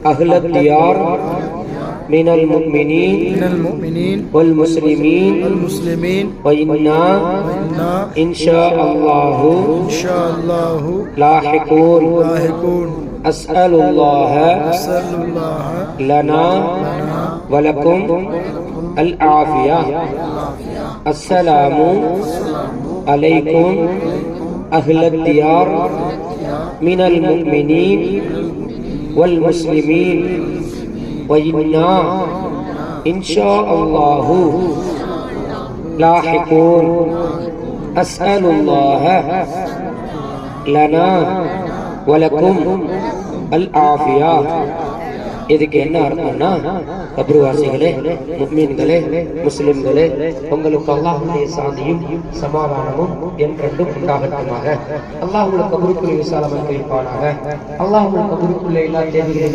أهل الديار من المؤمنين والمسلمين وإنا إن شاء الله لاحقون أسأل الله لنا ولكم العافية السلام عليكم أهل الديار من المؤمنين والمسلمين وإنا إن شاء الله لاحقون أسأل الله لنا ولكم العافية. இதுக்கு என்ன அர்த்தம்னா, கப்ருவாசிகளே, முஃமின்களே, முஸ்லிம்களே, உங்களுக்கு அல்லாஹ்வுடைய சாந்தியும் சமாதானமும் என்றென்றும் உண்டாகட்டுமாக. அல்லாஹ் உங்கள் கபருக்குள்ளே விசாலமாக வைப்பானாக. அல்லாஹ் உங்கள் கபருக்குள்ளே எல்லா தேவைகளையும்